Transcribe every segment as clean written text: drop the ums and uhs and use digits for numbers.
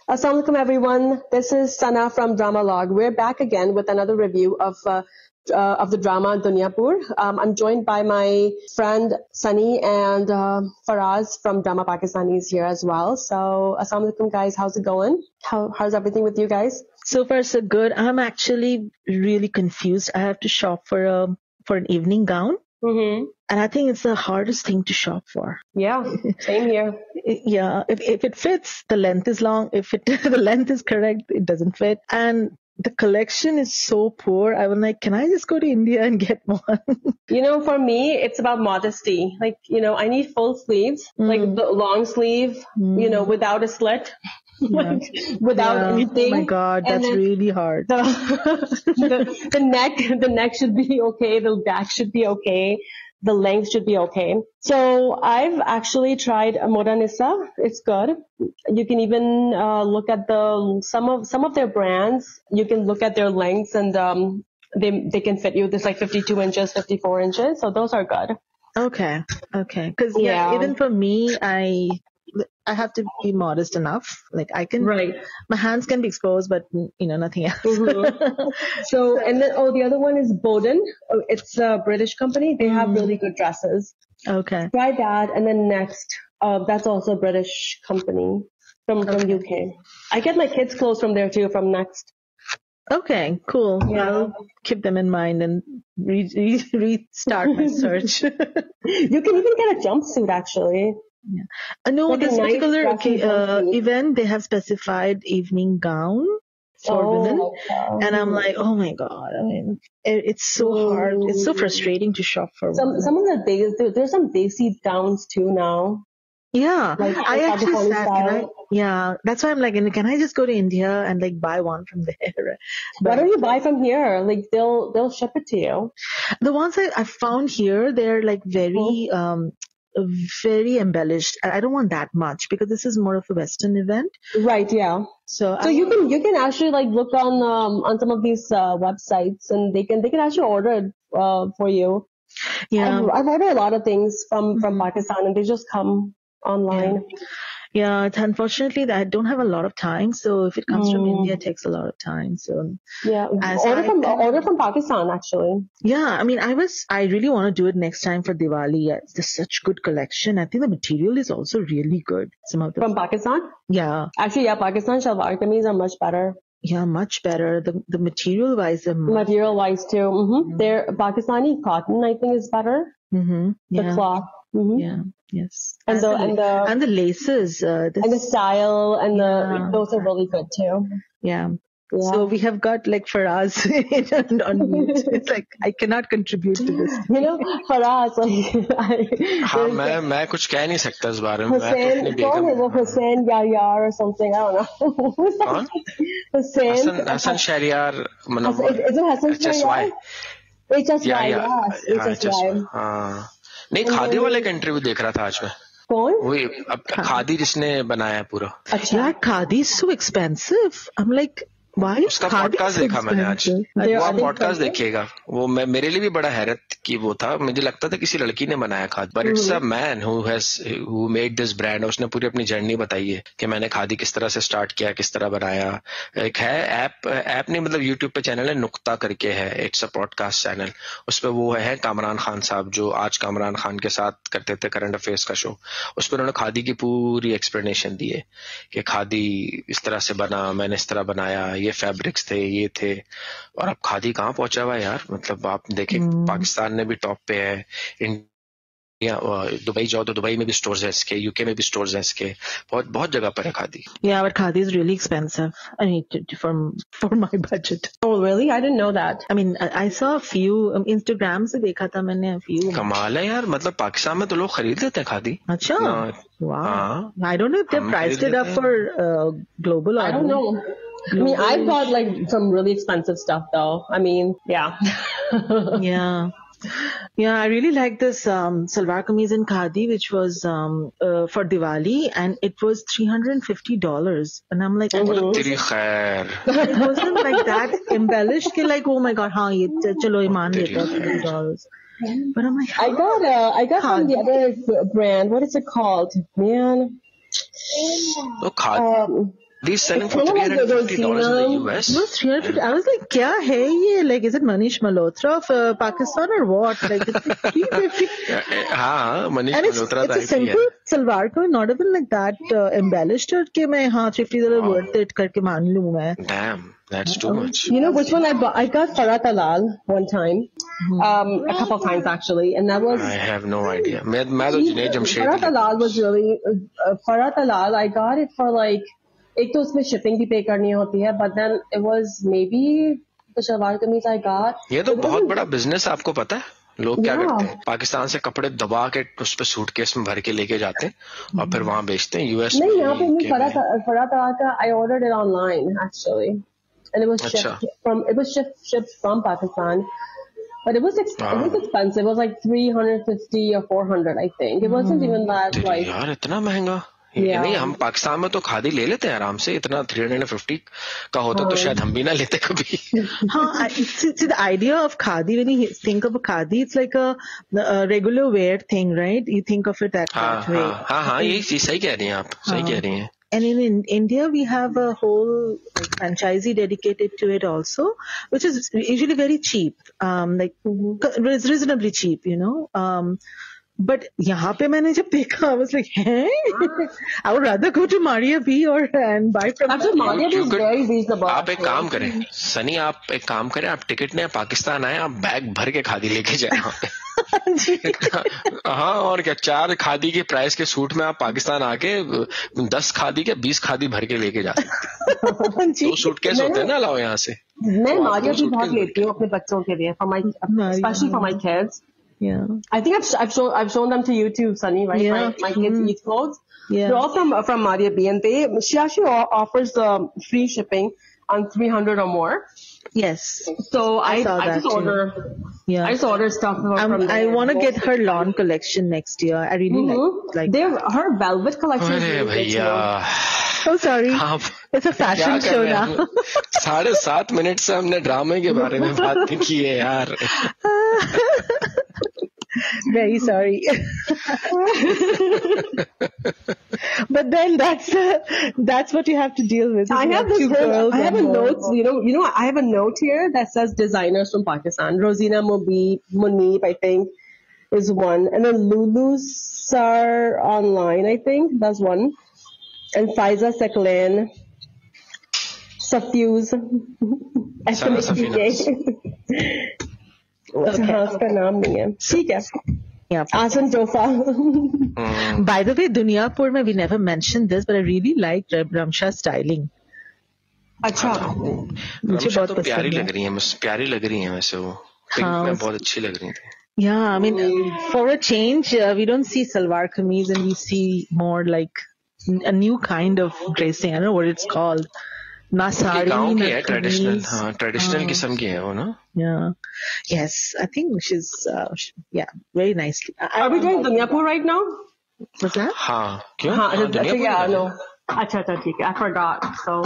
Assalamu alaikum everyone. This is Sana from Dramalog. We're back again with another review of the drama Dunyapur. I'm joined by my friend Sunny and Faraz from Drama Pakistanis here as well. So assalamu alaikum guys. How's it going? How's everything with you guys? So far so good. I'm actually really confused. I have to shop for an evening gown. Mm-hmm. And I think it's the hardest thing to shop for. Yeah, same here. Yeah, if it fits, the length is long. If the length is correct, it doesn't fit. And the collection is so poor. I was like, can I just go to India and get one? For me, it's about modesty. I need full sleeves, like the long sleeve, without a slit. Yeah. Without anything. Oh my God, that's really hard. The neck should be okay. The back should be okay. The length should be okay. So I've actually tried Modernissa. It's good. You can even look at some of their brands. You can look at their lengths and they can fit you. There's like 52 inches, 54 inches. So those are good. Okay. Because even for me, I have to be modest enough. Like I can, my hands can be exposed, but nothing else. Mm-hmm. So, and then, the other one is Boden. It's a British company. They have really good dresses. Okay. Try that. And then next, that's also a British company from UK. I get my kids' clothes from there too, from Next. Okay, cool. Yeah. I'll keep them in mind and restart my search. You can even get a jumpsuit actually. Yeah. No, like this particular event, they have specified evening gown for women. Okay. And I'm like, oh my God. I mean, it's so hard. It's so frustrating to shop for women. Some of the days, there's some desi gowns too now. Yeah. I actually said, that's why I'm like, can I just go to India and like buy one from there? But why don't you buy from here? Like they'll ship it to you. The ones I found here, they're like very embellished. I don't want that much because this is more of a Western event. Right. Yeah. So you can actually like look on some of these websites and they can actually order it for you. Yeah. I've ordered a lot of things from Pakistan and they just come online. Yeah, it's unfortunately that I don't have a lot of time. So if it comes from India, it takes a lot of time. So order from Pakistan actually. Yeah, I mean, I really want to do it next time for Diwali. Yeah, there's such good collection. I think the material is also really good. From Pakistan? Yeah. Actually, Pakistan shalwar kameez are much better. Yeah, much better. The material wise, material wise too. Mm-hmm. Their Pakistani cotton, I think, is better. Mm-hmm. Yeah. The cloth. Mm-hmm. Yeah. Yes. And the laces. And the style and those are really good too. Yeah. So we have got like Faraz on mute. It's like I cannot contribute to this. Faraz मैं कुछ कह नहीं सकता इस बारे में. Hussain Yar or something, I don't know. कौन? Hussain Hassan Shahryar Munawwar. Is it Hassan Shahryar? HSY. HSY. नहीं, खादी वाले का इंटरव्यू देख रहा था आज मैं. कौन? वही खादी जिसने बनाया पूरा. अच्छा, khadi is so expensive. I'm like, why? उसका पॉडकास्ट देखा मैंने आज. वो पॉडकास्ट देखिएगा. वो मेरे लिए भी बड़ा हैरत की वो था. मुझे लगता था किसी लड़की ने बनाया khadi. But it's a man who made this brand. उसने पूरी अपनी जर्नी बताई है कि मैंने खादी किस तरह से स्टार्ट किया, किस तरह बनाया. एक है ऐप नहीं, मतलब यूट्यूब पे चैनल है, नुक्ता करके है. It's a podcast channel. उस पर वो है कामरान खान साहब, जो आज कामरान खान के साथ करते थे करंट अफेयर्स का शो. उस पर उन्होंने खादी की पूरी एक्सप्लेनेशन दी है कि खादी इस तरह से बना, मैंने इस तरह बनाया, ये फैब्रिक्स थे, ये थे. और अब खादी कहाँ पहुंचा हुआ है यार. मतलब आप देखें, पाकिस्तान में भी टॉप पे है. दुबई जाओ तो दुबई में भी स्टोर्स है इसके, यूके में भी स्टोर्स हैं इसके. बहुत जगह पर है khadi. Yeah, but khadi is really expensive. I mean, for my budget. Oh, really? I didn't know that. I mean, I saw a few Instagram से देखा था मैंने a few. कमाल है यार. मतलब पाकिस्तान में तो लोग खरीद लेते हैं खादी. अच्छा. Wow. I don't know if they priced it up for global. I don't know. I mean, I've got like some really expensive stuff though. I mean, yeah. Yeah, I really like this salwar kameez in khadi, which was for Diwali, and it was $350. And I'm like, it wasn't like that embellished. Like, oh my God, chalo iman leta $50. But I'm like, I got from the other brand. What is it called, man? These selling for $350 in the US. No, 350. I was like, kya hai ye? Like, is it Manish Malhotra of Pakistan or what? Like, it's like 350. हाँ, Manish Malhotra. It's a simple salwar kameez, not even like that embellished. कि मैं $50 worth it करके मान लूँ मैं. Damn. That's too much. You know which one I bought? I got Farah Talal one time, a couple times actually, and that was. I have no idea. मैं तो Junaid Jamshed. Farah Talal was really Farah Talal. I got it for like, एक तो उसमें shipping भी pay करनी होती है, but then it was maybe the shalwar kameez I got. ये तो बहुत बड़ा business आपको पता है? लोग क्या करते हैं? पाकिस्तान से कपड़े दबा के उस पे सूटकेस में भर के लेके जाते हैं और फिर वहाँ बेचते हैं यूएस में. नहीं, यहाँ पे नहीं. Farah Talal का I ordered it online actually. And it was shipped from Pakistan, but it was expensive. It was like $350 or $400, I think. It wasn't even that like. यार इतना महंगा? Yeah. नहीं, हम पाकिस्तान में तो खादी ले लेते हैं आराम से. इतना 350 का होता तो शायद हम भी ना लेते कभी. हाँ, see the idea of khadi, when you think of a khadi, it's like a regular wear thing, right? You think of it that way. हाँ, यही चीज सही कह रही हैं आप. सही कह रही हैं. And in India, we have a whole franchisee dedicated to it also, which is usually very cheap, it's reasonably cheap, you know. But यहाँ पे मैंने जब देखा, I was like, hey, I would rather go to Maria B and buy from. Actually, Maria B is very reasonable. आप एक काम करें, सनी, आप एक काम करें, आप टिकट ने पाकिस्तान आए, आप बैग भर के खादी लेके जाए वहाँ पे. हाँ, और क्या, 4 खादी के प्राइस के सूट में आप पाकिस्तान आके 10 खादी के 20 खादी भर के लेके जा सकते हैं. 2 सूटकेस होते हैं ना अलावा यहाँ से. मैं मारिया भी बहुत लेती हूँ अपने बच्चों के लिए, especially for my kids. Yeah, I think I've shown them to you too, Sunny, right? Yeah. My kids eat clothes. Yeah. They're all from Maria B, and she actually offers free shipping on 300 or more. Yes. So I just order. Yeah. I just order stuff from there. I want to get her lawn collection next year. I really like. Her velvet collection. अरे भैया. Oh, sorry. It's a fashion show now. 7.5 minutes से हमने ड्रामे के बारे में बात नहीं की है यार. Very sorry. But then that's what you have to deal with. I have a note. You know, I have a note here that says designers from Pakistan. Rosina Munib, I think, is one, and then Lulu's are online. I think that's one, and Faiza Seklain, Safuse, SMHK. उसका नाम नहीं है. ठीक है. Asan Jofa. By the way, Dunyapur में we never mentioned this, but I really like Ramsha's styling. अच्छा. रमशा तो प्यारी लग रही है वैसे वो. पिंक में बहुत अच्छी लग रही थी. Yeah, I mean, for a change, we don't see salwar kameez and we see more like a new kind of dressing. I don't know what it's called. ना साड़ी ना ट्रेडिशनल. हाँ, ट्रेडिशनल किस्म की है वो ना. Yeah. Yes, I think she's very nicely. Are we doing Dunyapur right now? What's that? हाँ, क्यों? No. अच्छा ठीक है. I forgot. So.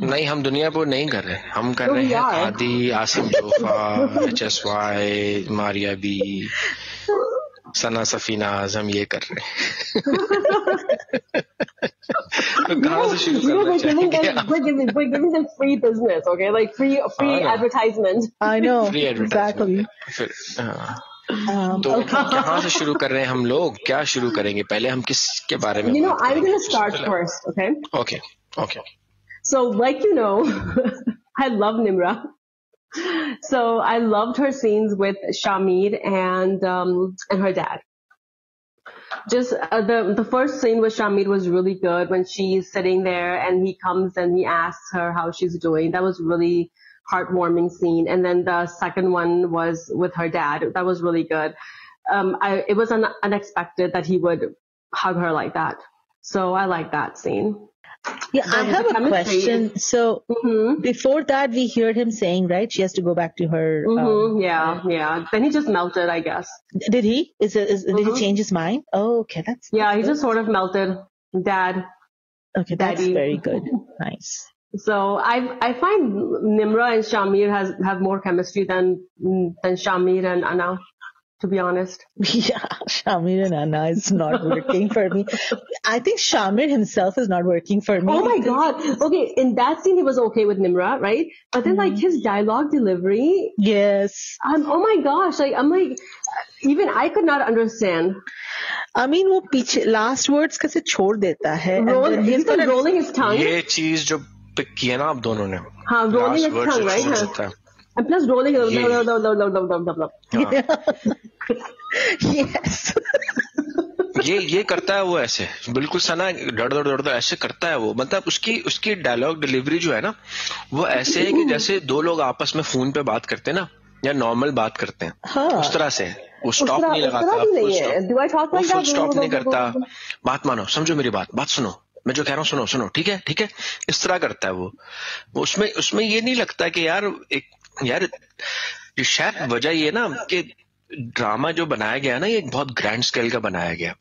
नहीं, हम दुनियापुर नहीं कर रहे. हम कर रहे हैं खादी, आसिम जोफा, HSY, मारिया बी, सना सफीना, हम ये कर रहे हैं. तो कहाँ से शुरू करना चाहिए? We're giving them free business, okay? Like free advertisement. I know. Free advertisement. Exactly. तो कहाँ से शुरू कर रहे हैं हम लोग? क्या शुरू करेंगे? पहले हम किसके बारे में? I'm going to start first, okay? Okay. So, like you know, I love Nimra. So I loved her scenes with Shamir and her dad. Just the first scene with Shamir was really good when she's sitting there and he comes and he asks her how she's doing. That was really heartwarming scene. And then the second one was with her dad. That was really good. It was unexpected that he would hug her like that. So I like that scene. Yeah, I have a question. So before that, we heard him saying, right, she has to go back to her. Yeah. Then he just melted, I guess. Did he? Did he change his mind? Oh, okay, that's. Yeah, he just sort of melted. Dad. Okay, that's very good. Nice. So I find Nimra and Shamir have more chemistry than Shamir and Anna. to be honest. Yeah, Shamir and Anna is not working for me. I think Shamir himself is not working for me. Oh my God. Okay, in that scene, he was okay with Nimra, right? But then, like, his dialogue delivery. Yes. Oh my gosh. Like, I'm like, even I could not understand. I mean, वो पीछे last words कैसे छोड़ देता है? He's like rolling his tongue. ये चीज जो pick की है ना आप दोनों ने. हाँ, rolling his tongue, right? And plus rolling Yes. ये करता है वो ऐसे बिल्कुल सना डर ऐसे करता है वो. मतलब उसकी डायलॉग डिलीवरी जो है ना वो ऐसे है कि जैसे दो लोग आपस में फोन पे बात करते हैं ना या नॉर्मल बात करते हैं. हाँ. उस तरह से वो स्टॉप नहीं लगाता, वो फुल स्टॉप नहीं करता. बात मानो, समझो मेरी बात सुनो, मैं जो कह रहा हूँ सुनो, ठीक है, इस तरह करता है वो. उसमें ये नहीं लगता कि यार शायद वजह ये ना कि ड्रामा जो बनाया गया ना ये एक बहुत ग्रैंड स्केल का बनाया गया,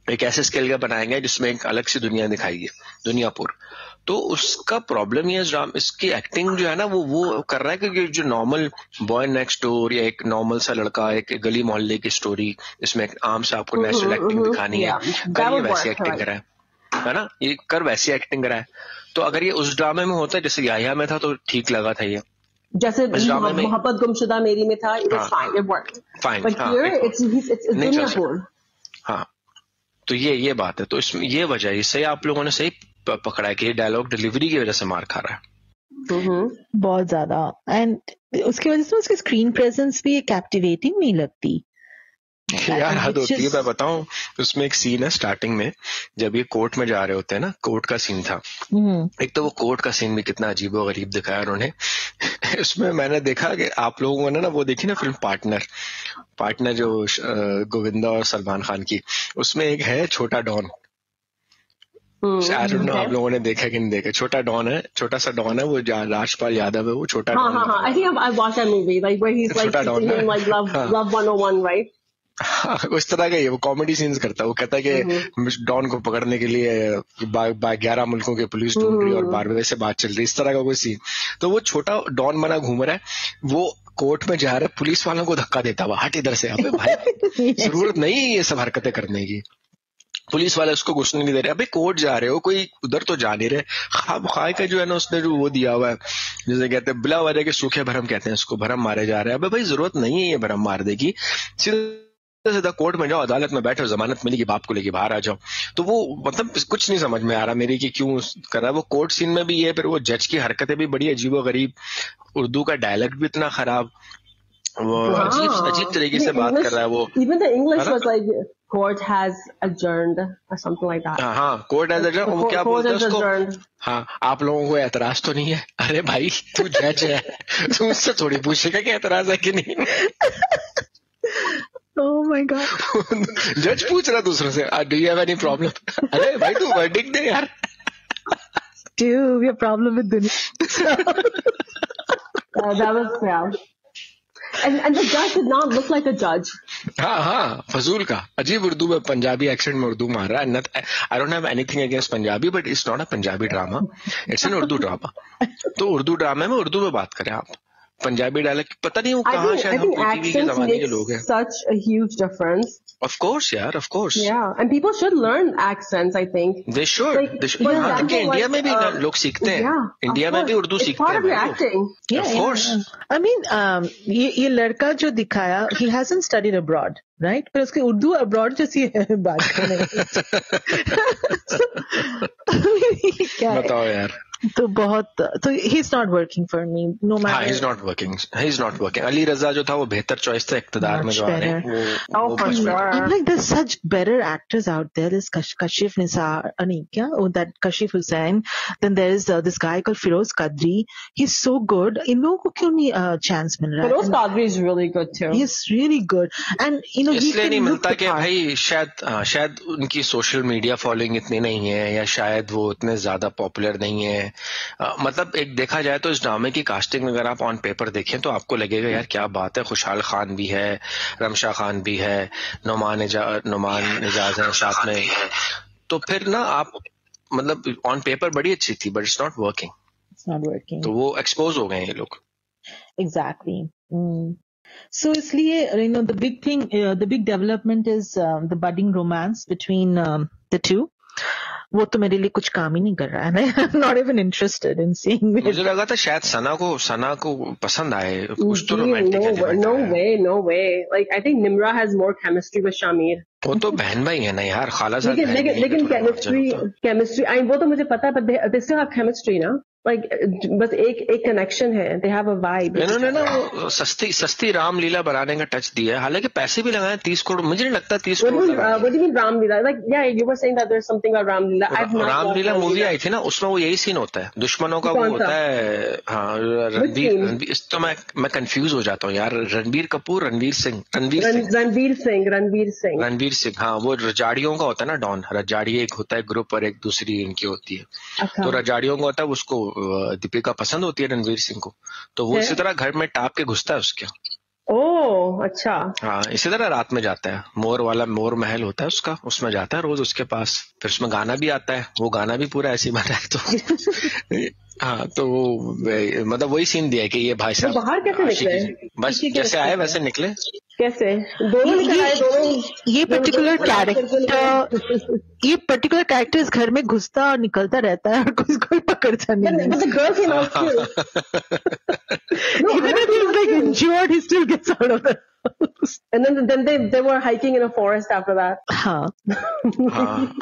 एक ऐसे स्केल का बनाया गया जिसमें एक अलग सी दुनिया दिखाई है, दुनियापुर. तो उसका प्रॉब्लम ये इसकी एक्टिंग जो है ना वो कर रहा है कि जो नॉर्मल बॉय नेक्स्ट डोर या एक नॉर्मल सा लड़का एक गली मोहल्ले की स्टोरी इसमें एक आम से आपको नेचुरल एक्टिंग दिखानी है, कर ये वैसी एक्टिंग करा है ना, ये कर वैसी एक्टिंग करा है. तो अगर ये उस ड्रामे में होता है जैसे याहिया में था तो ठीक लगा था ये, जैसे मोहब्बत गुमशुदा मेरी में था, it was fine, it worked. Fine. But here it's Duniyapur. हाँ, तो ये बात है. तो इसमें ये वजह है, इससे आप लोगों ने सही पकड़ा है कि ये डायलॉग डिलीवरी की वजह से मार खा रहा है. बहुत ज्यादा. एंड उसकी वजह से उसकी स्क्रीन प्रेजेंस भी कैप्टिवेटिंग नहीं लगती. यार हद होती है. मैं बताऊं, उसमें एक सीन है स्टार्टिंग में जब ये कोर्ट में जा रहे होते हैं ना, कोर्ट का सीन था. एक तो वो कोर्ट का सीन भी कितना अजीब और गरीब दिखाया उन्होंने. उसमें मैंने देखा कि आप लोगों ने ना वो देखी ना फिल्म पार्टनर जो गोविंदा और सलमान खान की, उसमें एक है छोटा डॉन. आई डोंट नो आप लोगों ने देखा कि नहीं देखा. छोटा सा डॉन है वो, राजपाल यादव है वो छोटा don. I think I watched that movie like where he's like singing like love 101, right? उस तरह का ये वो कॉमेडी सीन्स करता है. वो कहता है कि डॉन को पकड़ने के लिए 11 मुल्कों के पुलिस ढूंढ रही और 12वें से बात चल रही, इस तरह का कोई सीन. तो वो छोटा डॉन बना घूम रहा है, वो कोर्ट में जा रहा है, पुलिस वालों को धक्का देता हुआ, हट इधर से. अबे भाई जरूरत नहीं ये सब हरकतें करने की. पुलिस वाले उसको घुसने नहीं दे रहे. अबे कोर्ट जा रहे हो, कोई उधर तो जा नहीं रहे. खाए का जो है ना उसने जो वो दिया हुआ है, जैसे कहते हैं बिला वजह के सूखे भरम कहते हैं उसको, भरम मारे जा रहे हैं. अबे भाई जरूरत नहीं है ये भरम मार देगी. सीधा कोर्ट में जाओ, अदालत में बैठो, जमानत मिलेगी, बाप को लेके बाहर आ जाओ. तो वो मतलब कुछ नहीं समझ में आ रहा मेरी कि क्यों कर रहा है. वो कोर्ट सीन में भी ये, फिर वो जज की हरकतें भी बड़ी अजीबो गरीब, उर्दू का डायलेक्ट भी इतना खराब, वो अजीब तरीके से बात कर रहा है वो. Even the English was like court has adjourned or something like that. हाँ, court has adjourned. वो क्या बोलते हैं उसको? हाँ, आप लोगों को एतराज तो नहीं है? अरे भाई तू जज है, तू उससे थोड़ी पूछेगा कि एतराज है कि नहीं. Oh my God. जज पूछ रहा दूसरों से, do you have any problem? अरे भाई तू वर्डिक्ट दे यार. Do you have a problem with dunya? That was proud. And the judge did not look like a judge. हाँ, फजूल का अजीब उर्दू में, पंजाबी एक्सेंट में उर्दू मार रहा है. I don't have anything against Punjabi, but it's not a Punjabi drama, it's an Urdu drama. तो उर्दू ड्रामे में उर्दू में बात करें आप. पंजाबी डायलेक्ट पता नहीं वो कहाँ, शायद हम पृथ्वी के जमाने के लोग हैं. Such a huge difference. Of course, यार, of course. Yeah, and people should learn accents. I think they should. Like, they should. हाँ, क्योंकि इंडिया में भी लोग सीखते हैं. इंडिया में भी उर्दू सीखते हैं. It's part of your acting. Yeah, of course. I mean, ये लड़का जो दिखाया, he hasn't studied abroad, right? पर उसके उर्दू abroad जैसी बात करने. बताओ यार. तो he's not working for me, no matter. हाँ, he's not working. अली रजा जो था वो बेहतर चॉइस था इक़्तिदार में जो आ रहे हैं. Oh, for sure. I'm like, there's such better actors out there. There's Kashif Nisar, that Kashif Hussain. Then there's this guy called Firoz Qadri. He's so good. इन लोगों को क्यों नहीं chance मिल रहा है? Firoz Qadri is really good too. He's really good. And इसलिए नहीं मिलता कि भाई शायद उनकी सोशल मीडिया फॉलोइंग इतनी नहीं है, या शायद वो इतने ज्यादा पॉपुलर नहीं है. मतलब एक देखा जाए तो इस ड्रामे की कास्टिंग अगर आप ऑन पेपर देखें तो आपको लगेगा यार क्या बात है, खुशहाल खान भी है, रमशा खान भी है, नुमान एजाज है साथ में. तो फिर ना आप मतलब ऑन पेपर बड़ी अच्छी थी, but it's not working. It's not working. तो वो एक्सपोज हो गए ये लोग. Exactly. So इसलिए the big thing, the big development is the budding romance between the two. वो तो मेरे लिए कुछ काम ही नहीं कर रहा है. I'm not even interested in seeing it. मुझे लगा था शायद सना को पसंद आए. कुछ तो romantic no way. Like I think Nimra has more chemistry with Shamir. वो तो बहन भाई है ना यार, खाला. लेकिन chemistry वो तो मुझे पता है, but they still have chemistry ना. Like बस एक कनेक्शन है, they have a vibe. No, सस्ती रामलीला बनाने का टच दिया है, हालांकि पैसे भी लगाए 30 करोड़. मुझे नहीं लगता 30 crore. What do you mean Ramleela? Like yeah, you were saying that there's something about Ramleela. Ramleela movie आई थी ना, उसमें वो यही सीन होता है, दुश्मनों का वो होता है. हाँ, रणवीर तो मैं कंफ्यूज हो जाता हूँ यार. रणबीर कपूर, रणवीर सिंह. हाँ, वो रजाड़ियों का होता है ना, डॉन. रजाड़ी एक होता है ग्रुप और एक दूसरी इनकी होती है. तो रजाड़ियों का होता है, उसको दीपिका पसंद होती है रणवीर सिंह को, तो वो इसी तरह घर में टाप के घुसता है उसके. ओह अच्छा. हाँ, इसी तरह रात में जाता है. मोर महल होता है उसका, उसमें जाता है रोज उसके पास. फिर उसमें गाना भी आता है, वो गाना भी पूरा ऐसे ही बना है. तो हाँ, तो मतलब वही सीन दिया है कि ये भाई साहब बाहर कैसे निकले, बस जैसे आए वैसे निकले. कैसे दोनों निकल आए. ये पर्टिकुलर कैरेक्टर इस घर में घुसता और निकलता रहता है और कोई पकड़ता नहीं है. Even if he's like injured, he still gets out of it. And then they were hiking in a forest after that. हाँ.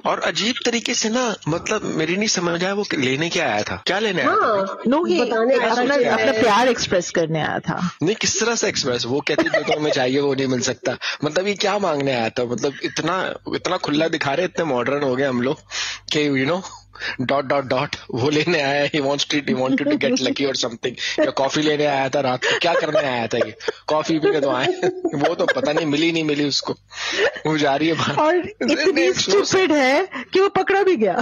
और अजीब तरीके से ना, मतलब मेरी नहीं समझ आया वो लेने क्या आया था, क्या लेने आया था. नो, ये अपना प्यार एक्सप्रेस करने आया था. नहीं, किस तरह से एक्सप्रेस? वो कहती जो तुम्हें चाहिए वो नहीं मिल सकता. मतलब ये क्या मांगने आया था? मतलब इतना खुला दिखा रहे, इतने मॉडर्न हो गए हम लोग कि यू नो डॉट वो लेने आया. he wanted to get lucky or something. या कॉफी लेने आया था रात को, क्या करने आया था ये? कॉफी पी के तो आए. वो तो पता नहीं नहीं मिली उसको. वो जा रही है बाहर और इतनी स्टूपिड है कि वो पकड़ा भी गया.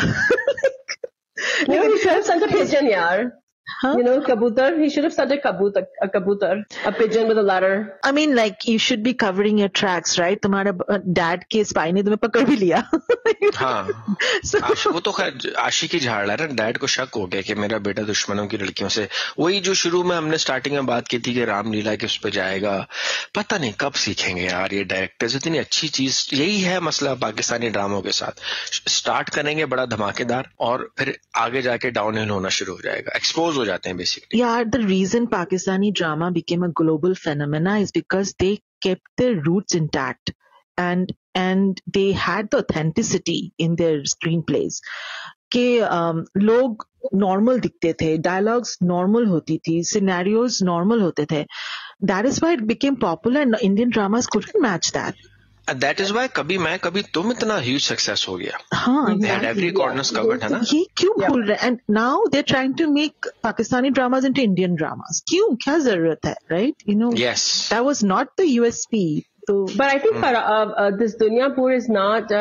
यार. Huh? You know, kabutar. He should have said a kabutar, a pigeon with a ladder. I mean, like you should be covering your tracks, right? तुम्हारा डैड के स्पाई ने तुम्हें पकड़ भी लिया. हाँ. वो तो खैर आशिकी झाड़ रहा है. डैड को शक हो गया कि मेरा बेटा दुश्मनों की लड़कियों से, वही जो शुरू में हमने स्टार्टिंग में बात की थी कि रामलीला के उस पर जाएगा. पता नहीं कब सीखेंगे यार ये डायरेक्टर्स. इतनी अच्छी चीज, यही है मसला पाकिस्तानी ड्रामों के साथ. स्टार्ट करेंगे बड़ा धमाकेदार और फिर आगे जाके डाउनहिल होना शुरू हो जाएगा, एक्सपोज हो जाते हैं basically. Yeah, the reason Pakistani drama became a global phenomena is because they kept their roots intact and they had the authenticity in their screenplays. कि लोग नॉर्मल दिखते थे, डायलॉग्स नॉर्मल होती थी, सिनेरियोज नॉर्मल होते थे. That is why it became popular and Indian dramas couldn't match that. That is why कभी मैं कभी तुम इतना huge success हो गया. हाँ, every corners covered है ना. ये क्यों भूल रहे? And now they're trying to make Pakistani dramas into Indian dramas. क्यों? क्या जरूरत है? Right? You know. Yes. That was not the USP. But I think this Dunyapur is not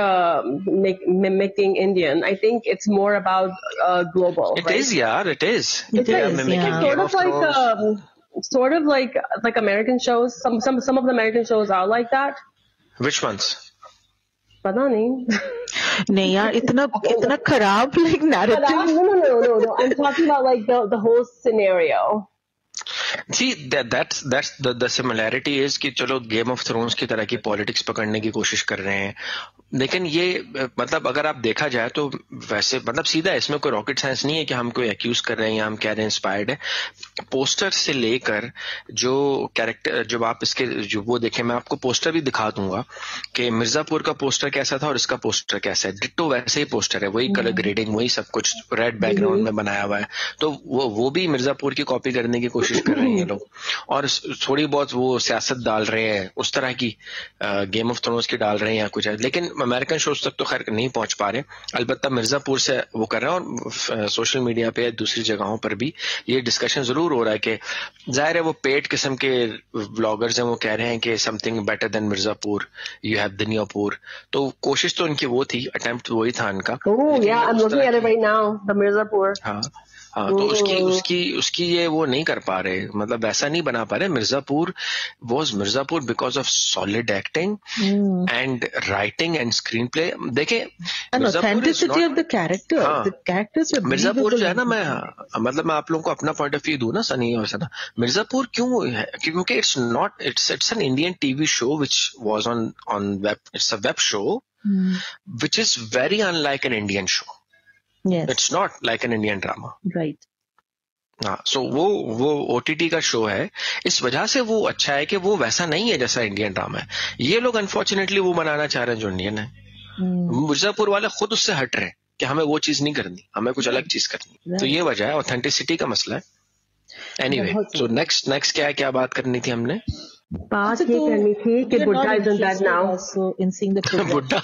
mimicking Indian. I think it's more about global. It is, yeah. It is. It is mimicking sort of like American shows. Some of the American shows are like that. Which ones? पता नहीं. नहीं यार, इतना खराब like narrative. No. I'm talking about like the whole scenario. See, that's the similarity is कि चलो game of thrones की तरह की पॉलिटिक्स पकड़ने की कोशिश कर रहे हैं, लेकिन ये मतलब अगर आप देखा जाए तो वैसे मतलब सीधा इसमें कोई रॉकेट साइंस नहीं है कि हम कोई एक्यूज कर रहे हैं या हम कह रहे हैं इंस्पायर्ड है. पोस्टर से लेकर जो कैरेक्टर, जब आप इसके जो वो देखें, मैं आपको पोस्टर भी दिखा दूंगा कि मिर्जापुर का पोस्टर कैसा था और इसका पोस्टर कैसा है. डिट्टो वैसे ही पोस्टर है, वही कलर ग्रेडिंग, वही सब कुछ रेड बैकग्राउंड में बनाया हुआ है. तो वो भी मिर्जापुर की कॉपी करने की कोशिश कर रहे हैं लोग, और थोड़ी बहुत वो सियासत डाल रहे हैं उस तरह की, गेम ऑफ थ्रोन्स की डाल रहे हैं या कुछ है, लेकिन अमेरिकन शोज तक तो खैर नहीं पहुंच पा रहे. अलबत्ता मिर्जापुर से वो कर रहे हैं, और सोशल मीडिया पे दूसरी जगहों पर भी ये डिस्कशन जरूर हो रहा है कि जाहिर है वो पेड किस्म के व्लॉगर्स हैं, वो कह रहे हैं कि something better than Mirzapur, you have Duniyapur. तो कोशिश तो उनकी वो थी, अटेम्प्ट वही था इनका. मिर्जापुर. हाँ, तो उसकी ये वो नहीं कर पा रहे. मतलब वैसा नहीं बना पा रहे। Mirzapur was Mirzapur because of solid acting and writing and screen play. देखे मिर्जापुर जो है ना, मैं आप लोगों को अपना पॉइंट ऑफ व्यू दूं ना सनी और सना, मिर्जापुर क्यों है, क्योंकि it's an Indian TV show which was on web, it's a web show which is very unlike an Indian show. Yes. It's not like an Indian drama. Right. हाँ, so वो OTT का show है, इस वजह से वो अच्छा है कि वो वैसा नहीं है जैसा इंडियन ड्रामा है। ये लोग अनफॉर्चुनेटली वो बनाना चाह रहे हैं जो इंडियन है। मिर्जापुर वाले खुद उससे हट रहे हैं कि हमें वो चीज नहीं करनी, हमें कुछ अलग चीज करनी। तो ये वजह है, ऑथेंटिसिटी का मसला है। एनीवे, so next क्या बात करनी थी हमने? बात ये करनी थी कि बुड्ढा इज इन दैट नाउ। बुड्ढा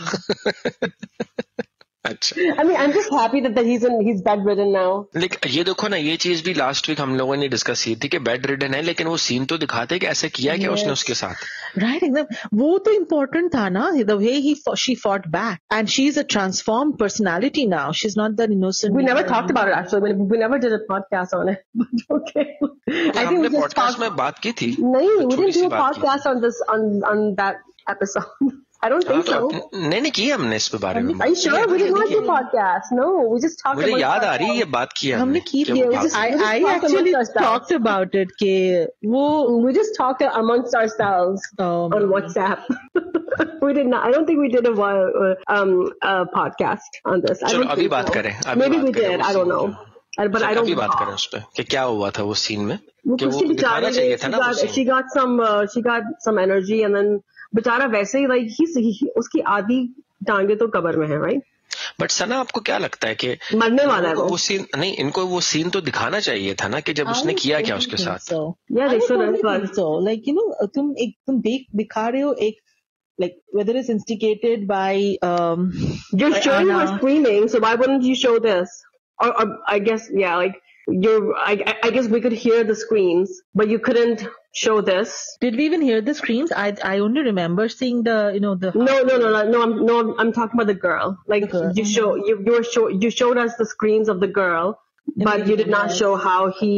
अच्छा, I mean, I'm just happy that he's bedridden now. लेकिन ये देखो ना, ये चीज भी लास्ट वीक हम लोगों ने डिस्कस की थी कि बेड रिडन है, लेकिन वो सीन तो दिखाते कि ऐसे किया क्या उसने उसके साथ। Right, एकदम वो तो इम्पोर्टेंट था ना, the way she fought back, and she's a transformed personality now. She's not that innocent. We never talked about it actually. We never did a podcast on it. But okay. I think we just podcast में बात की थी। नहीं, we didn't do a podcast on this on that episode. I don't think so. नहीं की हमने इस पे बारे में। Are you sure? We did not do podcast. No, we just talked about it. मुझे याद आ रही है ये बात की हमने की थी। I actually talked about it कि we just talked amongst ourselves on WhatsApp. We did not. I don't think we did a podcast on this. चलो अभी बात करें। Maybe we did. I don't know. But I don't. अभी बात करें उस पे कि क्या हुआ था वो सीन में। कि वो दिखाना चाहिए था ना। She got some energy and then बेचारा वैसे ही लाइक उसकी आधी टांगे तो कब्र में है, राइट? बट सना, आपको क्या लगता है कि मरने वाला है वो सीन नहीं, इनको वो सीन तो दिखाना चाहिए था ना कि जब उसने किया क्या उसके साथ। लाइक यू नो, तुम दिखा रहे हो एक like whether it's instigated by you're showing her screaming, so why wouldn't you show this? Or I guess like I guess we could hear the screams, but you couldn't show this. Did we even hear the screams? I only remember seeing the the. No. I'm talking about the girl. Like the girl. You showed us the screams of the girl, but you did not show how he.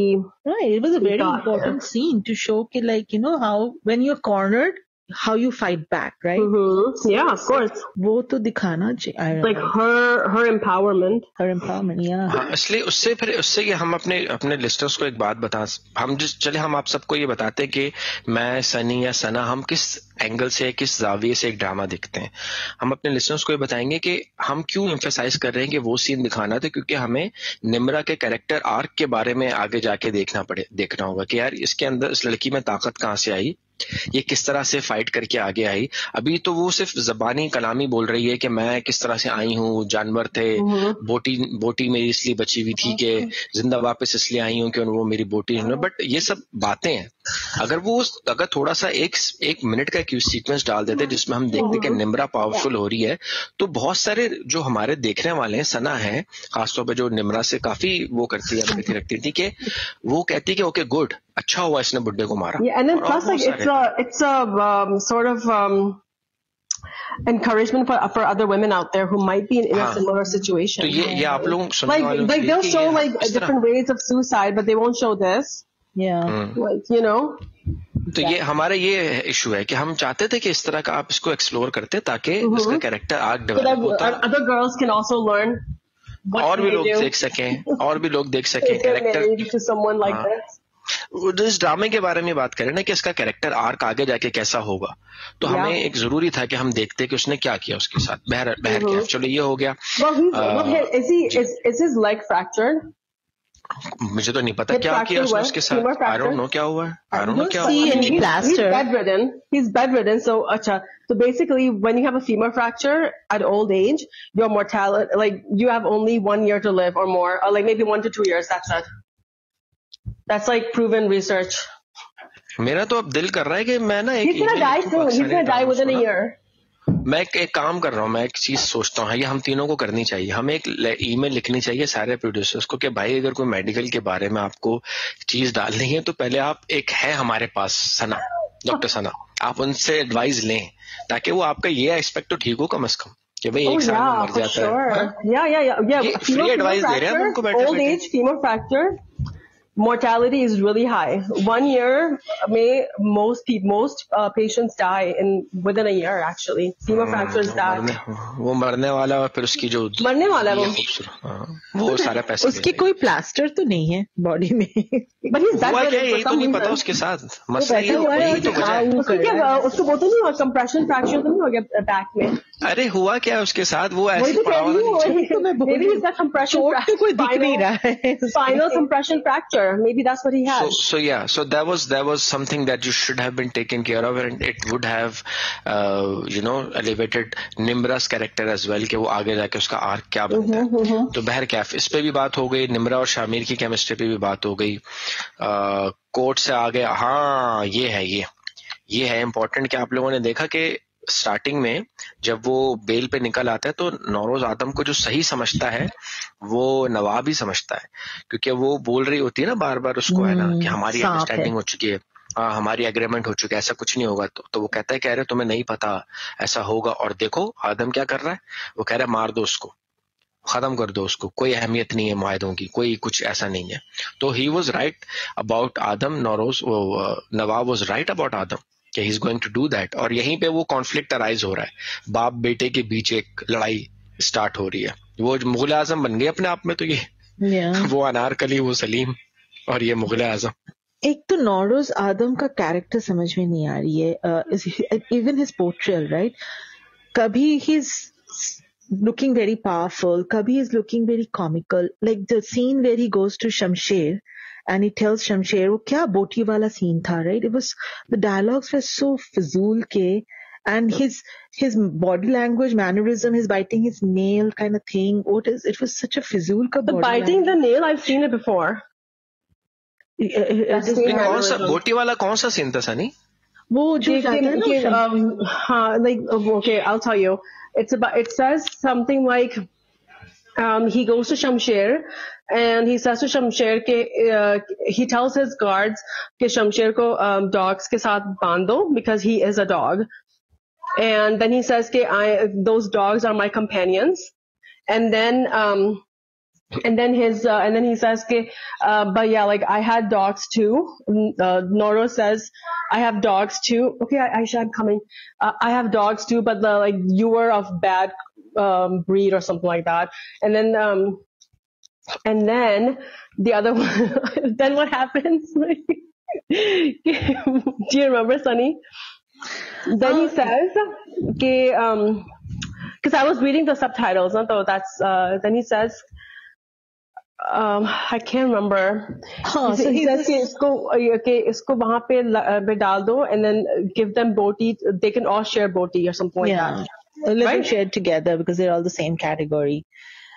Right, it was a very important scene to show like how when you're cornered, how you fight back, right? Mm-hmm. Yeah, of course. वो तो दिखाना चाहिए। Like her empowerment. Her empowerment, yeah. हाँ, इसलिए उससे हम अपने listeners को एक बात हम आप सबको ये बताते हैं कि मैं, सनी या सना, हम किस एंगल से, किस जाविये से एक ड्रामा देखते हैं। हम अपने लिस्टर्स को ये बताएंगे कि हम क्यों एम्फेसाइज कर रहे हैं कि वो सीन दिखाना था, क्योंकि हमें निम्रा के कैरेक्टर आर्क के बारे में आगे जाके देखना होगा कि यार इसके अंदर इस लड़की में ताकत कहाँ से आई, ये किस तरह से फाइट करके आगे आई। अभी तो वो सिर्फ जबानी कलामी बोल रही है कि मैं किस तरह से आई हूँ, जानवर थे, बोटी मेरी इसलिए बची हुई थी कि जिंदा वापस इसलिए आई हूँ कि वो मेरी बोटी, बट ये सब बातें हैं। अगर थोड़ा सा एक मिनट का एक सीक्वेंस डाल देते जिसमें हम देखते कि निम्रा पावरफुल हो रही है, तो बहुत सारे जो हमारे देखने वाले हैं, सना है खासतौर पे जो निम्रा से काफी वो करती है, रखती थी कि वो कहती कि ओके गुड, अच्छा हुआ इसने बुड्ढे को मारा। Yeah, and then plus like it's a sort of encouragement for other women out there who might be in a similar situation. तो ये आप लोग सुनने वाले like they'll show like different ways of suicide, but they won't show this. Yeah. Like, you know. तो ये हमारा ये इशू है कि हम चाहते थे कि इस तरह का आप इसको एक्सप्लोर करते ताकि इसका कैरेक्टर आर्क डेवलप होता, other girls can also learn. और भी लोग देख सकें character to someone like this. इस ड्रामे के बारे में बात करें ना कि इसका कैरेक्टर आर्क आगे जाके कैसा होगा, तो हमें एक जरूरी था कि हम देखते कि उसने क्या किया उसके साथ, बहर क्या। चलो ये हो गया। Is his leg fractured? मुझे तो नहीं पता क्या किया उसने उसके साथ। I don't know क्या हुआ है। I don't know क्या हुआ। He's bedridden. So basically, when you have a femur fracture at old age, your mortality, like you have only 1 year to live or more, or like maybe 1 to 2 years. That's it. That's like proven research. मेरा तो अब दिल कर रहा है कि मैं ना He's gonna die soon. He's gonna die within a year. मैं एक काम कर रहा हूँ, मैं एक चीज सोचता हूँ, ये हम तीनों को करनी चाहिए। हमें एक ईमेल लिखनी चाहिए सारे प्रोड्यूसर्स को कि भाई अगर कोई मेडिकल के बारे में आपको चीज डालनी है तो पहले आप एक है हमारे पास सना, डॉक्टर सना, आप उनसे एडवाइस लें ताकि वो आपका ये एस्पेक्ट तो ठीक हो कम से कम कि भाई एक साल में मर जाता है। Yeah. फ्री एडवाइस दे रहे हैं उनको बैठे old age femur fracture. mortality is really high. 1 year, most patients die within a year. Actually, femur fractures die. वो मरने वाला और फिर उसकी जो मरने वाला है वो सारा पैसा उसके कोई प्लास्टर तो नहीं है बॉडी में. But he's that good. यही तो नहीं पता उसके साथ मसला ये तो उसको वो तो नहीं हुआ कंप्रेशन फ्रैक्चर तो नहीं हो गया बैक में. अरे हुआ क्या उसके साथ वो ऐसे पड़ा हुआ maybe he's got compression fracture. कोई दिख नहीं रहा है. Spinal compression fracture. Maybe that's what he has. So that was something that you should have been taken care of, and it would have elevated Nimra's character as well कि वो आगे जाके उसका आर्क क्या बनता है. तो बहर क्या इस पे भी बात हो गई, निम्रा और शामिर की केमिस्ट्री पे भी बात हो गई. कोर्ट से आगे हाँ ये है इम्पोर्टेंट कि आप लोगों ने देखा कि स्टार्टिंग में जब वो बेल पे निकल आता है तो नौरोज आदम को जो सही समझता है वो नवाब ही समझता है, क्योंकि वो बोल रही होती है ना बार बार उसको है ना कि हमारी अंडरस्टैंडिंग हो चुकी है, हमारी एग्रीमेंट हो चुकी है, ऐसा कुछ नहीं होगा. तो वो कहता है कह रहे तुम्हें नहीं पता ऐसा होगा, और देखो आदम क्या कर रहा है, वो कह रहा है मार दो उसको, खत्म कर दो उसको, कोई अहमियत नहीं है मुआहदों की, कोई कुछ ऐसा नहीं है. तो he was right about Adam, Nawab was right about Adam कि he is going to do that. और यहीं पे वो कॉन्फ्लिक्ट अराइज हो रहा है, बाप बेटे के बीच एक लड़ाई स्टार्ट हो रही है. वो मुगल आजम बन गए अपने आप में, तो ये वो अनारकली, वो सलीम, और ये मुगल आजम. एक तो नौरोज आदम का कैरेक्टर समझ में नहीं आ रही है. इवन हिज पोर्ट्रेयल, राइट, कभी he is looking very powerful, kabhi is looking very comical, like the scene where he goes to Shamsher and he tells Shamsher wo kya boti wala scene tha, right? It was, the dialogues were so fazul ke, and his body language, mannerism, his biting his nail kind of thing, it was such a fazul ka body biting language. the nail, I've seen it before. बोटी वाला कौन सा scene था सनी? वो जो okay, I'll tell you. It says something like he goes to Shamsher and he says to Shamsher he tells his guards कि Shamsher को dogs के साथ बांध दो because he is a dog, and then he says those dogs are my companions, and then he says but yeah, like I had dogs too. Noro says I have dogs too. Okay, Aisha, I'm coming. I have dogs too, but like you were of bad breed or something like that. And then the other one. Then what happens? Do you remember, Sunny? Then he says because I was reading the subtitles, so that's then he says. I can't remember. So he says इसको वहाँ पे डाल दो, and then give them boti. They can all share boti or something like that. Right? Shared together because they're all the same category.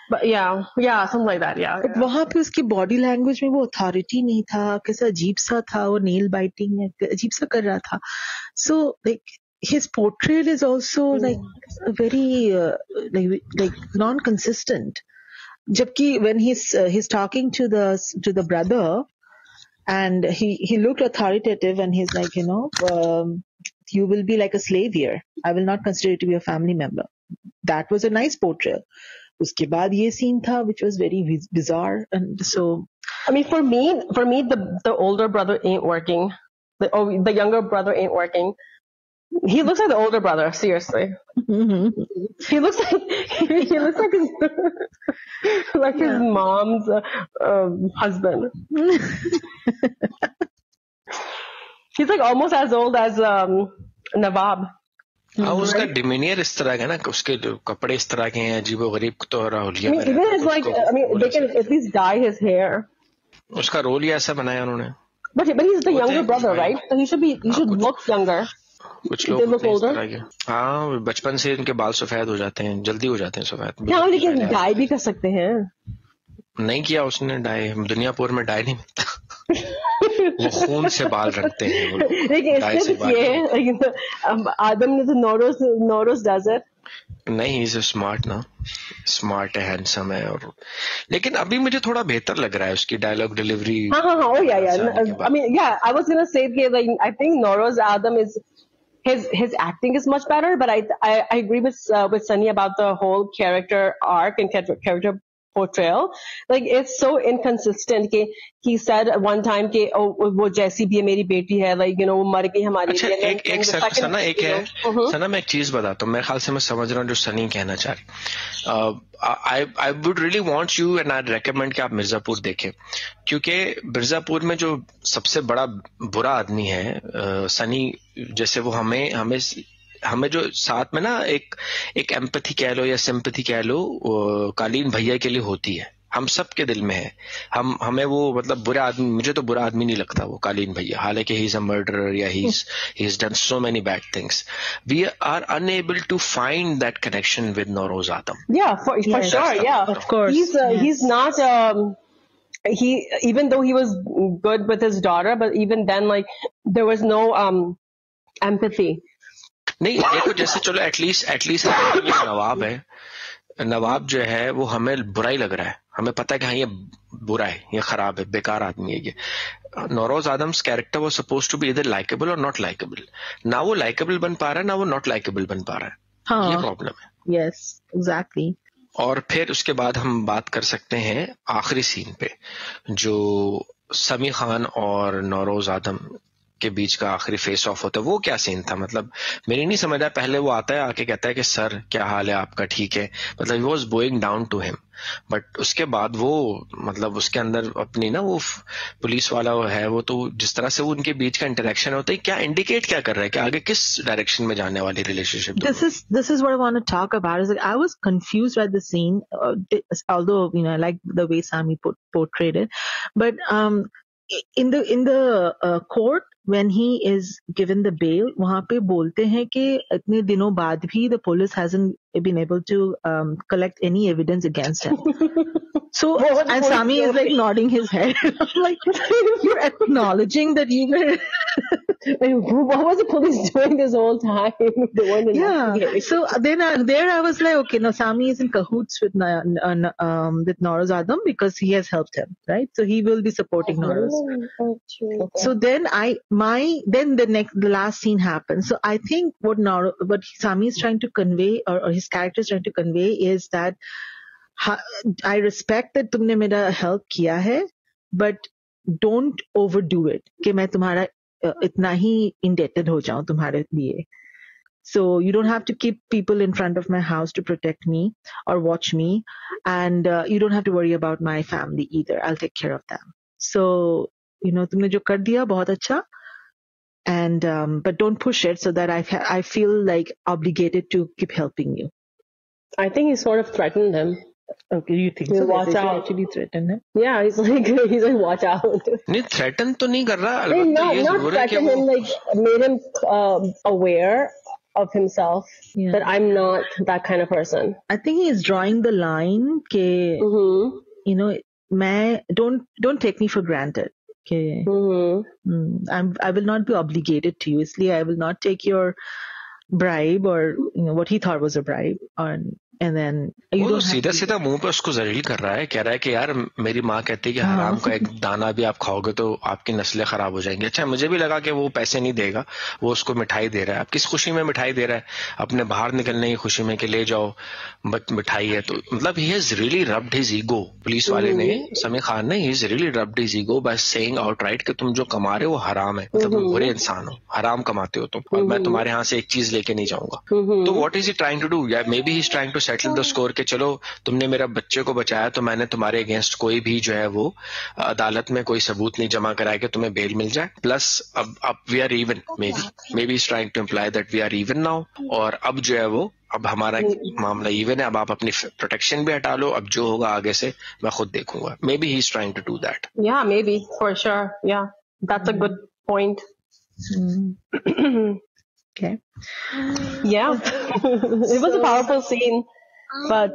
But yeah, something like that. Yeah. But वहाँ पे उसकी body language में वो authority नहीं था, कैसा अजीब सा था, वो nail biting अजीब सा कर रहा था. So like his portrayal is also like very like non-consistent. Jabki when he's talking to the brother, and he looked authoritative, and he's like, you will be like a slave here. I will not consider you to be a family member. That was a nice portrayal. Uske baad ye scene tha, which was very bizarre, and so. I mean, for me, the older brother ain't working. The younger brother ain't working. He looks like the older brother, seriously. Mm-hmm. He looks like his mom's husband. He's like almost as old as Nawab. उसका demeanour इस तरह का ना, उसके कपड़े इस तरह के हैं, अजीबो-गरीब. तो I mean, even it's like, they can at least dye his hair. उसका रोल ही ऐसा बनाया उन्होंने. But he's the younger brother, right? So he should look younger. कुछ लोग होते हैं इस तरह के. हाँ, बचपन से इनके बाल सफेद हो जाते हैं, जल्दी हो जाते हैं सफेद. हाँ, लेकिन डाई भी कर सकते हैं. नहीं किया उसने डाई. दुनियापुर में डाई नहीं मिलता. वो खून से बाल रखते हैं. लेकिन आदम ने तो नौरोज does it. नहीं, he's smart ना, स्मार्ट है, हैंडसम है. और लेकिन अभी मुझे थोड़ा बेहतर लग रहा है उसकी डायलॉग डिलीवरी. हाँ. Oh yeah. I mean, yeah, I was gonna say like I think Noroz Adam is his acting is much better, but I agree with Sunny about the whole character arc and character portrayal. Like it's so inconsistent. कि he said one time कि वो जैसी भी है मेरी बेटी है, like वो मर गई हमारी। अच्छा एक सना एक है सना, मैं एक चीज बताता हूँ, मेरे ख्याल से मैं समझ रहा हूँ जो सनी कहना चाह रही। I would really want you and I'd recommend कि आप मिर्जापुर देखें, क्योंकि मिर्जापुर में जो सबसे बड़ा बुरा आदमी है सनी, जैसे वो हमें जो साथ में ना एक एम्पैथी कह लो या सिंपैथी कह लो कालीन भैया के लिए होती है, हम सब के दिल में है। हमें वो मतलब बुरा आदमी, मुझे तो बुरा आदमी नहीं लगता वो कालीन भैया, हालांकि ही इज अ मर्डरर या he is done so many bad things. We are unable to find that connection with Nauroz Adam. Yeah, for sure, yeah, of course. He's not he, even though he was good with his daughter, but even then like there was no empathy. नहीं देखो, जैसे चलो at least नवाब है, नवाब जो है वो हमें बुरा ही लग रहा है, हमें पता है कि हाँ ये बुरा है, ये खराब है, बेकार आदमी है ये। नौरोज आदम्स कैरेक्टर वो सपोज टू बी इधर लाइकेबल और नॉट लाइकेबल, ना वो लाइकेबल बन पा रहा है ना वो नॉट लाइकेबल बन पा रहा है। हाँ, ये प्रॉब्लम है। Yes exactly. और फिर उसके बाद हम बात कर सकते हैं आखिरी सीन पे, जो समी खान और नौरोज आदम के बीच का आखिरी फेस ऑफ होता है। वो क्या सीन था, मतलब मेरी नहीं समझ आया। पहले वो आता है, आके कहता है कि सर क्या हाल है आपका, ठीक है, मतलब he was going down to him, but उसके बाद वो मतलब उसके अंदर अपनी ना वो पुलिस वाला है वो, तो जिस तरह से वो उनके बीच का इंटरेक्शन होता है, क्या इंडिकेट क्या कर रहा है कि आगे किस डायरेक्शन में जाने वाली relationship. This is what I want to talk about. Is like I was confused by the scene, although I like the way Sami portrayed it, but in the court when he is given the bail, वहाँ पे बोलते हैं कि इतने दिनों बाद भी the police hasn't been able to collect any evidence against him. So and Sami is like nodding his head. I'm like, you're acknowledging that you were. What was the police doing this whole time? Yeah. So then I was like, okay, now Sami is in cahoots with Noroz Adam because he has helped him, right? So he will be supporting Noroz. Oh, true. Okay. So then the last scene happens. So I think what Sami is trying to convey, or his character is trying to convey, is that I respect that तुमने मेरा help किया है, but don't overdo it कि मैं तुम्हारा इतना ही indebted हो जाऊं तुम्हारे लिए. So you don't have to keep people in front of my house to protect me or watch me, and you don't have to worry about my family either. I'll take care of them. So तुमने जो कर दिया बहुत अच्छा, and but don't push it so that I feel like obligated to keep helping you. I think he sort of threatened him. Okay, you think so? Watch out. Actually threaten him? Yeah, he's like watch out. नहीं threaten तो नहीं कर रहा, not threaten him, like made him aware of himself that I'm not that kind of person. I think he is drawing the line कि मैं don't take me for granted. Okay. I will not be obligated to you. इसलिए I will not take your bribe or what he thought was a bribe, and then वो तो सीधा मुंह पे उसको जलील कर रहा है, कह रहा है कि यार मेरी माँ कहती है कि हराम का एक दाना भी आप खाओगे तो आपकी नस्लें खराब हो जाएंगी। अच्छा, मुझे भी लगा कि वो पैसे नहीं देगा, वो उसको मिठाई दे रहा है। अब किस खुशी में मिठाई दे रहा है, अपने बाहर निकलने की खुशी में कि ले जाओ बट मिठाई है। तो मतलब he has really rubbed his ego, police वाले ने, समी खान ने, he has really rubbed his ego by saying outright कि तुम जो कमा रहे हो वो हराम है, मतलब तुम बुरे इंसान हो, हराम कमाते हो तुम, और मैं तुम्हारे यहाँ से एक चीज लेके नहीं जाऊंगा। तो what is he trying to do, या maybe he is trying to settle the score कि चलो तुमने मेरा बच्चे को बचाया तो मैंने तुम्हारे अगेंस्ट कोई भी जो है वो अदालत में कोई सबूत नहीं जमा कराया कि तुम्हें बेल मिल जाए, प्लस अब we are even, maybe is trying to imply that we are even now, और अब जो है वो अब हमारा मामला इवन है, अब आप अपनी प्रोटेक्शन भी हटा लो, अब जो होगा आगे से मैं खुद देखूंगा। Maybe he is trying to do that. Yeah maybe for sure, yeah that's a good point. Okay. Yeah. It was a powerful scene. But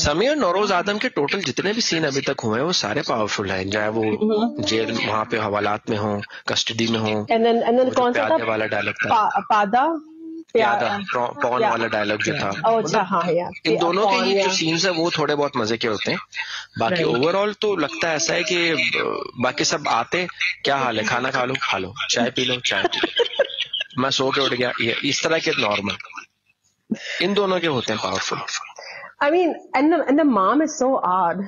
समी और नौरोज आदम के टोटल जितने भी सीन अभी तक हुए हैं वो सारे पावरफुल हैं, चाहे वो जेल वहाँ पे हवालात में हो, कस्टडी में हो। And then कौन सा था वाला डायलॉग था, प्यादा पॉन वाला डायलॉग जो था, इन दोनों के ही जो सीन्स है वो थोड़े बहुत मजे के होते हैं। बाकी ओवरऑल तो लगता है ऐसा है कि बाकी सब आते, क्या हाल है, खाना खा लो, चाय पी लो, मैं सो के उठ गया, ये इस तरह के नॉर्मल इन दोनों के होते हैं powerful. I mean, and the mom is so odd.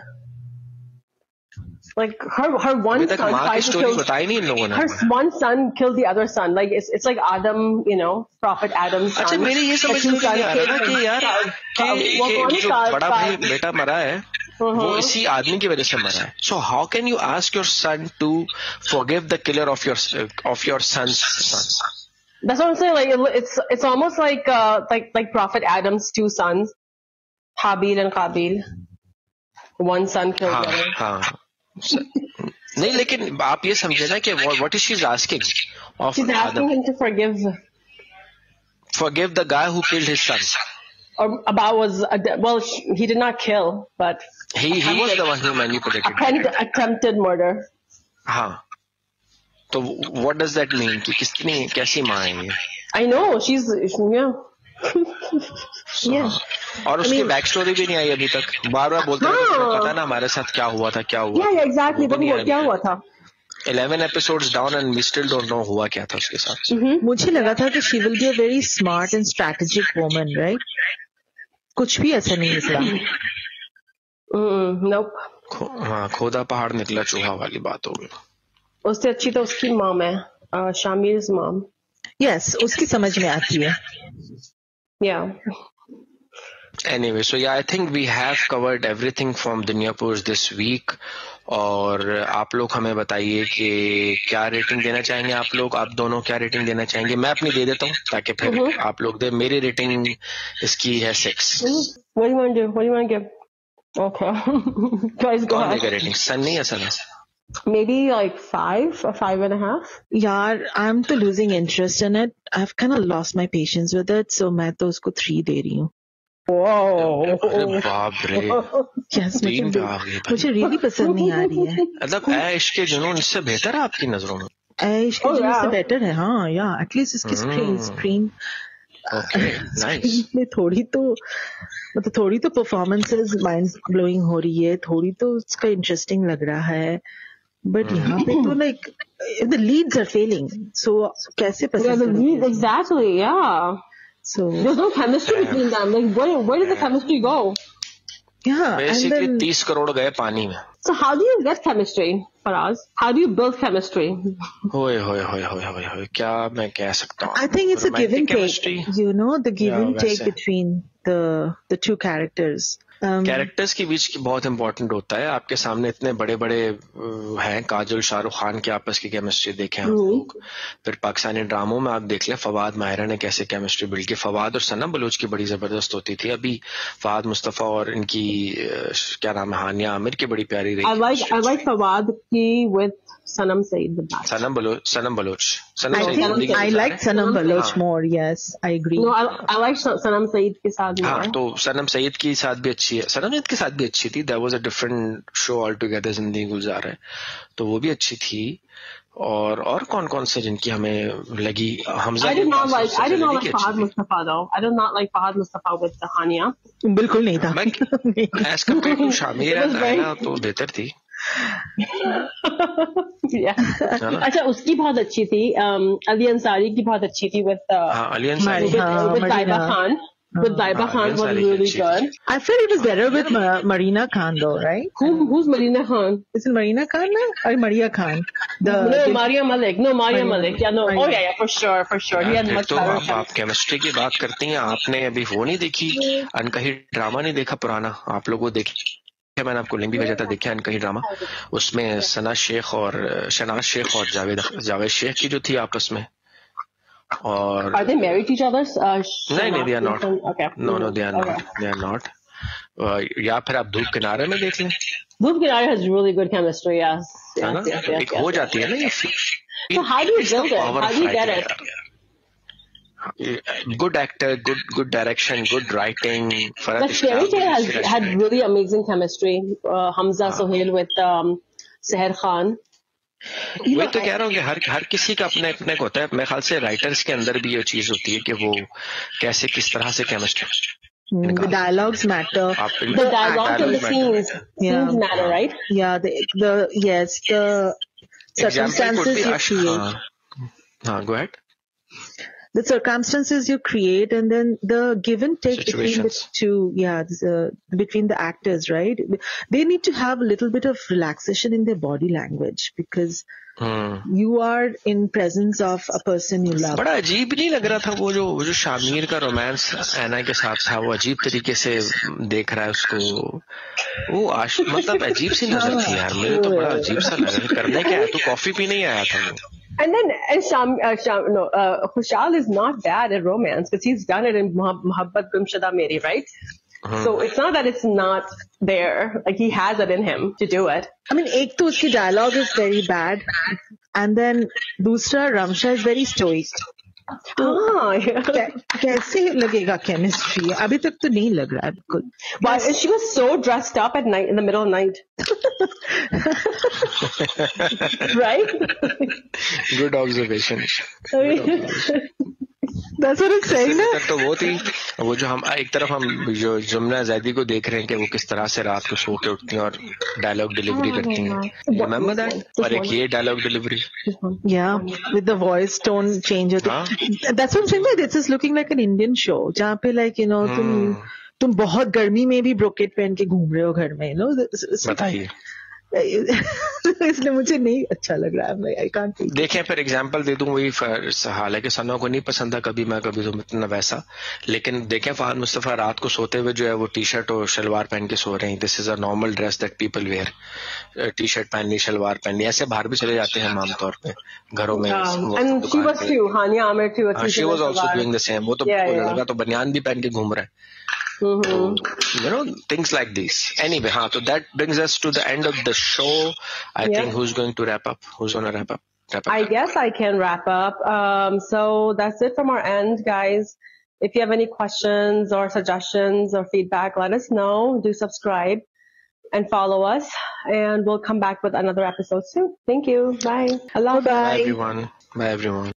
Like her one son tried to kill. बताई नहीं इन लोगों ने. Her one son killed the other son. Like it's like Adam, you know, Prophet Adam's son. अच्छा मेरे ये समझ में नहीं आ रहा ना कि यार कि जो बड़ा भाई बेटा मरा है वो इसी आदमी की वजह से मरा है. So how can you ask your son to forgive the killer of your son's son? That's what I'm saying. Like it's almost like Prophet Adam's two sons, Habil and Qabil. One son killed the other. हाँ. नहीं लेकिन आप ये समझे ना कि what is she's asking of She's asking him to forgive the guy who killed his son. Or he did not kill, but he was the one who manipulated. Attempted murder. हाँ. तो what does that mean कि कितनी कैसी माँ है ये? I know she's yeah. Yeah. और उसकी बैक स्टोरी भी नहीं आई अभी तक. बार-बार बोलते हैं पता ना हमारे साथ क्या हुआ था. Yeah, exactly. क्या हुआ था? 11 episodes down and we still don't know हुआ क्या था उसके साथ. मुझे लगा था कि she will be a very smart and strategic woman, right? कुछ भी ऐसा नहीं निकला. Nope. हाँ, खोदा पहाड़ निकला चूहा वाली बात हो गई. उससे अच्छी तो उसकी मॉम है, शामिर's mom. Yes, उसकी समझ में आती है. Yeah. Anyway, so yeah, I think we have covered everything from Dunyapur this week. और आप लोग हमें बताइए कि क्या रेटिंग देना चाहेंगे आप लोग. आप दोनों क्या रेटिंग देना चाहेंगे? मैं अपनी दे देता हूँ ताकि फिर आप लोग दे. मेरी रेटिंग इसकी है 6. What do you want to do? What do you want to give? Okay. Guys, go ahead. Rating सन नहीं है सना. Maybe like 5 or 5.5. यार, I'm तो losing interest in it. I've kind of lost my patience with it, so मैं तो उसको 3 दे रही हूँ. अरे बाप रे. Yes, मुझे really पसंद नहीं आ रही है. मतलब ऐश के जुनून इससे बेहतर है आपकी नजरों में? ऐश के जुनून से बेटर है. हाँ, या एटलीस्ट इसकी स्क्रीन में थोड़ी तो परफॉर्मेंसेस माइंड ब्लोइंग हो रही है, थोड़ी तो उसका इंटरेस्टिंग लग रहा है. बट यहाँ पे तो like the leads are failing. So कैसे पसंद? Yeah, the leads exactly. Yeah. So there's no chemistry between them. Like where did the chemistry go? Yeah. Basically 30 crore गए पानी में. So how do you get chemistry, Faraz? How do you build chemistry? होए क्या मैं कह सकता हूँ? I think it's a give and take. You know, the give and take between the two characters. Characters के बीच बहुत इंपॉर्टेंट होता है. आपके सामने इतने बड़े बड़े हैं, काजोल शाहरुख खान के आपस की केमिस्ट्री देखें हम लोग. फिर पाकिस्तानी ड्रामों में आप देख लें फवाद माहिरा ने कैसे केमिस्ट्री बिल्ड की. फवाद और सना बलोच की बड़ी जबरदस्त होती थी. अभी फवाद मुस्तफा और इनकी क्या नाम है हानिया आमिर की बड़ी प्यारी रही. I like फवाद की with Sanam Saeed the best. Sanam Baloch. I like Sanam Baloch more. Yes, I agree. No, I like Sanam Saeed के साथ. हाँ, तो सनम सईद के साथ भी अच्छी है. सनम सईद के साथ भी अच्छी थी. There was a different show altogether. जिंदगी गुलजार है, तो वो भी अच्छी थी. और कौन से जिनकी हमें लगी. Hamza. I did not like Fahad Mustafa though. I did not like Fahad Mustafa with the Hania. बिल्कुल नहीं था. As compared to शामिरा ना तो बेहतर थी. अच्छा, उसकी बहुत अच्छी थी. अली अंसारी की बहुत अच्छी थी with Laiba Khan. With Laiba Khan was really good. I feel it was better with Marina Khan though, right? Who's Marina Khan? Is it Marina Khan or Maria Khan? Maria Malik. No, Maria Malik. Yeah, no. Oh yeah, for sure. He had much better. आप chemistry की बात करती हैं. आपने अभी वो नहीं देखी, अनकही ड्रामा नहीं देखा पुराना? आप लोगों देखी, मैंने आपको लिंक भी भेजा था, देखा अनकही ड्रामा. उसमें शहनाज शेख और जावेद शेख की जो थी आपस में. और Are they married to each other? नहीं, they are not. Okay. No, they are not. या फिर आप धूप किनारे में देख लें. धूप किनारे has really good chemistry. Yes. एक हो जाती है ना ये. So how do you build it? How do you get it? Good actor, good direction, good writing. The fairy tale had really amazing chemistry. Hamza Sohail with Seher Khan. वही तो कह रहा हूँ कि हर किसी का अपने अपने को होता है. मेरे ख्याल से राइटर्स के अंदर भी ये चीज होती है कि वो कैसे किस तरह से chemistry. The dialogues matter. The dialogues and the scenes matter, right? Yeah, the circumstances you create. हाँ, go ahead. the circumstances you create, and then the give and take between the two, between the actors, right? They need to have a little bit of relaxation in their body language, because you are in presence of a person you love. बड़ा अजीब नहीं लग रहा था वो जो शामिर का romance ऐना के साथ था, वो अजीब तरीके से देख रहा है उसको, वो मतलब अजीब सी नजर थी यार, मुझे तो बड़ा अजीब सा लगा। करने क्या है, तो कॉफी पीने ही आया था वो। And then Khushal is not bad at romance, because he's done it in Mohabbat Gumshada Meri, right? So it's not that it's not there. Like, he has it in him to do it. I mean, ek to uski dialogue is very bad, and then dusra Ramsha is very stoic. कैसे लगेगा chemistry? अभी तक तो नहीं लग रहा है बिल्कुल. But she was so dressed up at night, in the middle of the night. Right? Good observation. That's what I'm saying ना. तो वो थी, वो जो हम एक तरफ हम जो जुमना ज़ैदी को देख रहे हैं कि वो किस तरह से रात को सो के उठती हैं और डायलॉग डिलीवरी करती हैं. Remember that? और एक ये dialogue delivery. Yeah, with the voice tone change. That's what I'm saying. This is looking like an Indian show. जहाँ पे like you know तुम बहुत गर्मी में भी ब्रोकेट पहन के घूम रहे हो घर में, you know. बताइए. इसलिए मुझे नहीं अच्छा लग रहा है. I can't. देखें, फिर एग्जांपल दे दूं, वही हालांकि सना को नहीं पसंद था कभी मैं कभी तुम इतना वैसा, लेकिन देखें फरहान मुस्तफा रात को सोते हुए जो है वो टी शर्ट और शलवार पहन के सो रहे हैं. This is a normal dress that people wear. T shirt पहननी, शलवार पहननी, ऐसे बाहर भी चले जाते हैं हम आमतौर पे घरों में. And she was too, Hania Amir too. She was also doing the same. वो तो लड़का तो बनियान भी पहन के घूम रहा है. You know, things like this. Anyway, so that brings us to the end of the show. I think who's going to wrap up? Who's going to wrap up? I guess I can wrap up. So that's it from our end, guys. If you have any questions or suggestions or feedback, let us know. Do subscribe and follow us, and we'll come back with another episode soon. Thank you. Bye. Hello. Bye. Bye everyone. Bye everyone.